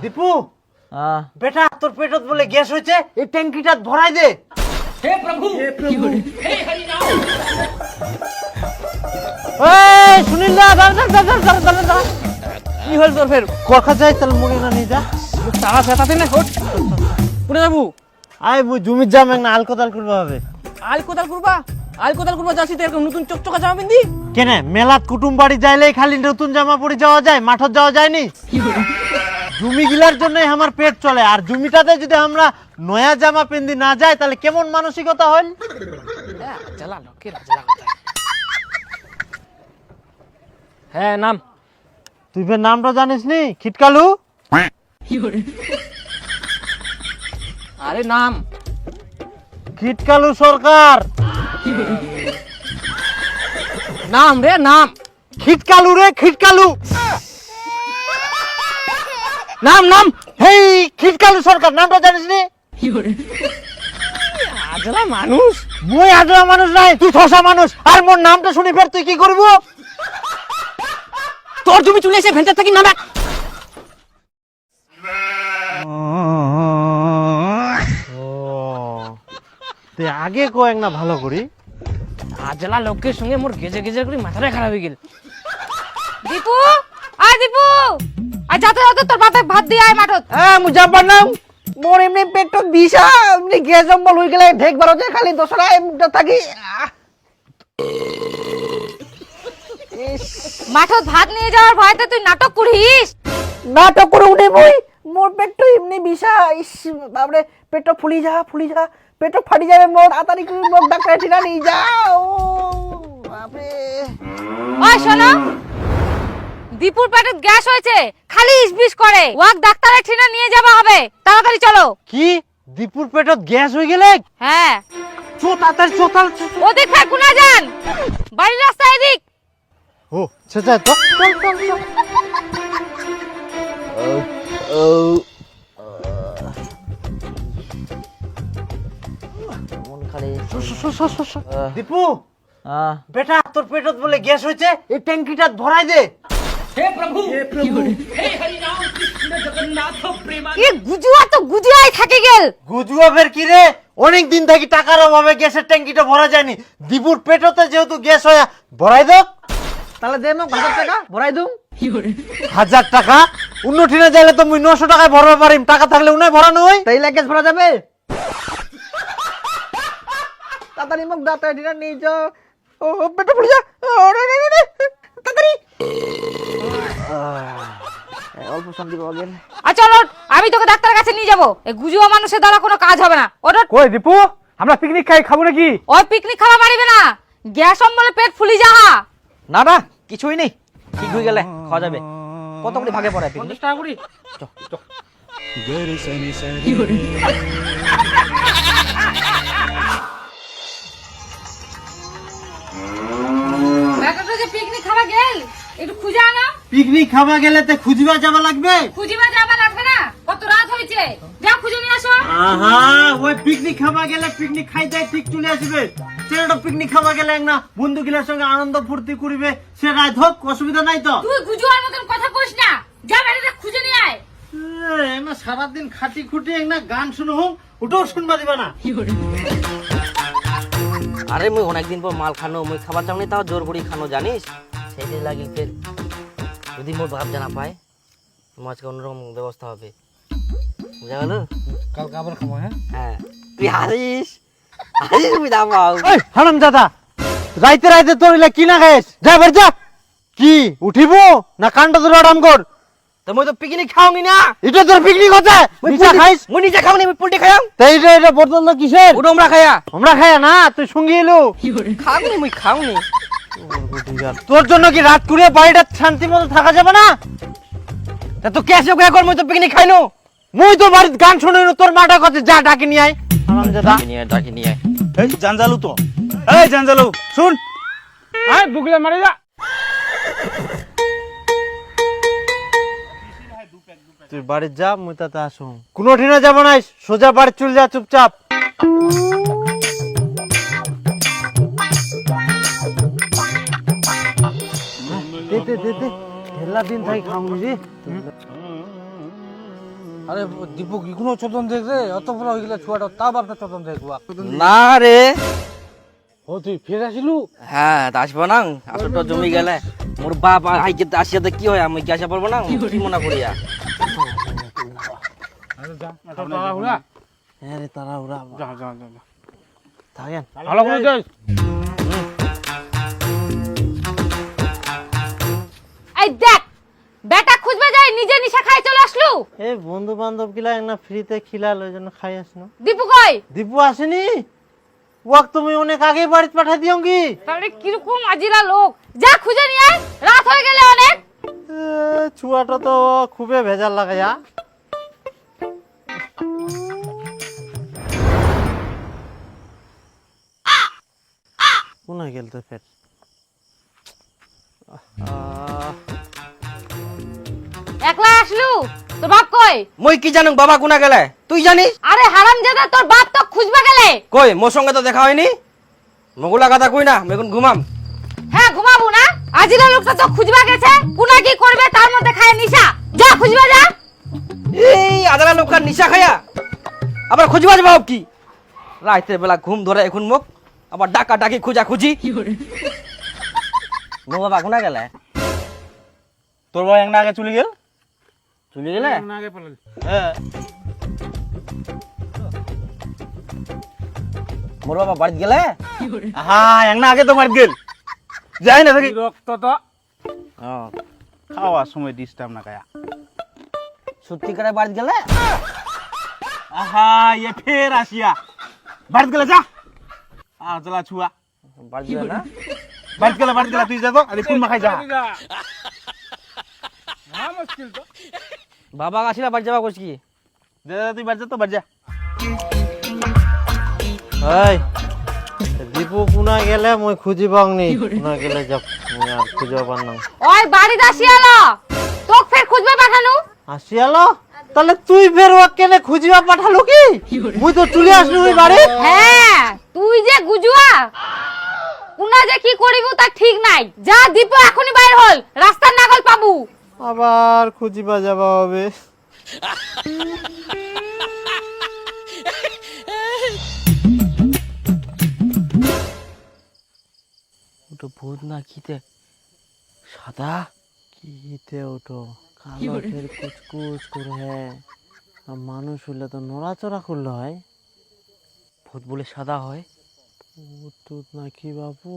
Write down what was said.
দীপু বেটা তোর পেটত বলে গ্যাস হয়েছে, এই ট্যাঙ্কিটা ভরাই দে। হে প্রভু হে হরি রাম। এই সুনীল দা দাঁড়া কি হল তোর? ফের কথা যাই তাহলে মুখে না নিয়ে যা, তারা ফেটাতে না হোট পুরে যাবো। আই মুই জমির যাম না, আল কোদাল করবা হবে। আল কোদাল করবা যাচ্ছি তো এরকম নতুন চকচকা জামা পিন্দি কেনে মেলাত কুটুম বাড়ি যাইলেই খালি নতুন জামা পরে যাওয়া যায়, মাঠত যাওয়া যায়নি? জমি গিলার জন্যই আমার পেট চলে, আর জমিটাতে যদি আমরা নয়া জামা পিন্দি না যাই তাহলে কেমন মানসিকতা হল? হ্যাঁ নাম তুই ফের নামটা জানিস নি? খিটকালু। আরে নাম খিটকালু সরকার। নাম রে নাম খিটকালু রে খিটকালু। নাম নাম হেই খিটকালু সরকার, নামটা জানিস নি? আজলা মানুষ। মুই আজরা মানুষ নাই, তুই ঠসা মানুষ। আর মোর নামটা শুনি ফের তুই কি করবো? তোর জমি চলে এসে ভেন্টার থাকি নামে। তুই আগে কয়েক না ভালো করি। আজলা লোকের সঙ্গে মোর গেজে গেজে করে মাথাটা খারাপ হয়ে গেল। দীপু আয় দীপু আয়, যাতে যাতে তোর মাথায় ভাত দিয়ে আয় মাঠত। হ্যাঁ মুই যাব না, মোর এমনি পেট বিষা, এমনি গ্যাস অম্বল হয়ে গেলে ঢেক বারো যায়, খালি দোসরা মুখটা থাকি। মাঠত ভাত নিয়ে যাওয়ার ভয়তে তুই নাটক করিস। নাটক করে উঠে বই, মোর পেট এমনি বিষা। ইস বাবরে, পেট ফুলি যা পেট ফাটি যাবে মোর, তাড়াতাড়ি করে মোর ডাক্তার ঠিনা নিয়ে যাও বাবরে। ওই শোনো, দীপুর পেটে গ্যাস হয়েছে, খালি ইসবিস করে, ওয়াক ডাক্তারের ঠিনা নিয়ে যাওয়া হবে, তাড়াতাড়ি চলো। কি দীপুর পেটত গ্যাস হয়ে গেলে? হ্যাঁ চো তাড়াতাড়ি চো। ওদিক ফের কোনা যান, বাড়ির রাস্তা এদিক। ও সেটা তো দীপু বেটা তোর পেটত বলে গ্যাস হয়েছে, এই ট্যাঙ্কিটা ভরাই দে। হে প্রভু হে হরি রাম কৃষ্ণ জগন্নাথ প্রেমা। কি গুজুয়া তো গুজুয়াই থাকে গেল। গুজুয়া ফের কি রে? অনেক দিন থাকি টাকার অভাবে গ্যাসের ট্যাঙ্কিটা ভরা যায়নি, দীপুর পেটতে যেহেতু গ্যাস হয়ে ভরাই দো। তাহলে দে মোক 1000 টাকা ভরাই দুম। 1000 টাকা? উন্নতিনে যাইলে তো মুই 900 টাকায় ভরবা পারিম, টাকা থাকলে উনাই ভরানো হয়। তাই গ্যাস ভরা যাবে? তাড়াতাড়ি মোক ডাক্তার ঠিনা নিয়ে যাও। ও পেট ফুলি যা, তাড়াতাড়ি। অল্প শান্তি পাওয়া গেল। আচ্ছা চলো, আমি তোকে ডাক্তারের কাছে নিয়ে যাবো। এই গুজুয়া মানুষের দ্বারা কোনো কাজ হবে না। ওটা কই দীপু, আমরা পিকনিক খাই খাবো নাকি? ওই পিকনিক খাওয়া মারিবে না, গ্যাস অম্বলে পেট ফুলি যাহা। না না কিছুই নেই, ঠিক হয়ে গেলে খাওয়া যাবে। কত করে ভাগে পড়ে? 50 টাকা করি। ব্যাটাটা যে পিকনিক খাওয়া গেল, একটু খুঁজে আনো। পিকনিক খাওয়া গেলে তো খুঁজবা যাওয়া লাগবে। খুঁজিবা যাবা লাগবে না, কত রাত হয়েছে, যাও খুঁজে নিয়ে আসো। আহা, ওই পিকনিক খাওয়া গেলে পিকনিক খাইতে ঠিক চলে আসবে। সেটা পিকনিক খাওয়া গেলে না বন্ধু গিলার সঙ্গে আনন্দ ফুর্তি করিবে, সে রাত হোক, অসুবিধা নাই তো। তুই গুজুয়ার মতন কথা কইস না, যা ব্যাটাটা খুঁজে নিয়ে আয়। না সারাদিন খাটি খুটি না গান শুনো হোক, ওটাও শুনবা দিবা না। আরে মুই অনেকদিন পর মাল খানো, মুই খাবার চাউনি তাও জোর করি খানো, জানিস? সেইটাই লাগি ফের যদি মোর ভাব জানা পায়, আজকে অন্যরকম ব্যবস্থা হবে, বুঝা গেল? কালকে আবার খাবো। হ্যাঁ তুই হারিস মুই দাম। হারাম দাদা, রাইতে রাইতে তোর কি না খাইস? যা বের যা। কি উঠিব না কান্ড ধরে আরাম কর? তো মুই তো পিকনিক খাওনি না। এটা তোর পিকনিক হচ্ছে? নিজে খাইস? মুই নিজে খাওনি, মুই পোল্ট্রি খাইম। তাই এটা বোতল না কিসের? ওটা আমরা খাইয়া। আমরা খাই না, তুই সঙ্গে এলো। খাওনি মুই খাওনি। তোর জন্য কি রাত করে বাড়িটা শান্তি মতো থাকা যাবে না? তা তো কেসে কয়া কর, মুই তো পিকনিক খাইনো। মুই তো বাড়িতে গান শুনে তোর মাটা কথা, যা ডাকি নিয়ে আয়। ডাকি নিয়ে এই জানজালু তো, এই জানজালু শুন। আয় বুগলে মারি যা। তুই বাড়ি যা, মুই তাতে আসুন। কোনো ঠিনা যাব না, সোজা বাড়ি চলে যা চুপচাপ। দে দে দে দে, হেলা দিন থাকি খাম বুঝি। আরে দীপু কি কোনো চোদন দেখবে অত বড় হয়ে গেলে ছুয়াটা তা বাপটা চোদন দেখবা না রে ও তুই ফের আসিলু হ্যাঁ তা আসবো না আসলটা জমি গেলে মোর বাপ হাইকে আসিয়াতে কি হয় আমি কি আসা পারবো না কি মনে করিয়া হ্যাঁ রে তারা ওরা থাকেন ভালো করে যাস এই দেখ বেটা খুঁজবে যাই নিজে নিশা খাই চলে আসলু। এই বন্ধু বান্ধব গিলা না ফ্রিতে খিলাল ওই জন্য খাই আসনো। দীপু কই? দীপু আসেনি, ওয়াক তুমি অনেক আগে বাড়িতে পাঠা দিও কি? তাহলে কিরকম আজিলা লোক, যা খুঁজে নিয়ে আয়, রাত হয়ে গেলে অনেক। ছুয়াটা তো খুবই ভেজাল লাগে যা। কোনা গেল তো ফের একলা আসলু, তোর বাপ কই? মই কি জানো বাবা কোনা গেলে তুই জানিস? আরে হারামজাদা, তোর বাপ তো খুঁজবে গেলে। কই মোর সঙ্গে তো দেখা হয়নি, মগুলা কথা কই না, আমি এখন ঘুমাম। হ্যাঁ ঘুমাবো না, আজিলা লোকটা তো খুঁজবা গেছে, কুনা কি করবে তার মধ্যে খায় নিশা, যা খুঁজবে যা। এই আদালা লোকার নিশা খায়া আবার খুঁজবা যাবো কি? রাতের বেলা ঘুম ধরে এখন মুখ আবার ডাকা ডাকি খুঁজা খুঁজি। মো বাবা কোনা গেলে? তোর বাবা একনা আগে চলে গেল। চলে গেলে? হ্যাঁ মোর বাবা বাড়িতে গেলে? হ্যাঁ একনা আগে তো মার গেল, যাই না থাকি রক্ত তো খাওয়ার সময় ডিস্টার্ব না কায়া। সত্যি করে বাড়িতে গেলে? আহা ये ফের আসিয়া বাড়িতে গেলে যা। চলা ছুয়া বাড়িতে গেলে না? বাড়িতে গেলে তুই যা তো, আরে কোন মাখাই যা। বাবা আসিলা বাড়ি যাবা কইছ কি? যা তুই বাড়ি যা তো, বাড়ি যা। এই দীপু কোনা গেলে মই খুঁজিবাং নি, কোনা গেলে যাব মই আর খুঁজিবা পার না। ওই বাড়িতে আসিয়ালো, তোক ফের খুঁজবে পাঠানু। আসিয়ালো, তাহলে তুই ফের ওকে কেনে খুঁজিবা পাঠালো কি? মুই তো চলে আসলু ওই বাড়ি। হ্যাঁ তুই যে গুজুয়া, কুনা যে কি করিব তা ঠিক নাই। যা দীপু এখনই বাইর হল, রাস্তার নাগল পাবু। আবার খুঁজিবা যাবা হবে। ওটা ভূত না কিতে সাদা? কিতে ওটো কালো ফের কুচকুচ করে হ্যাঁ, আর মানুষ হইলে তো নড়াচড়া করলে হয়। ভূত বলে সাদা হয়? ভূত টুত নাকি বাবু?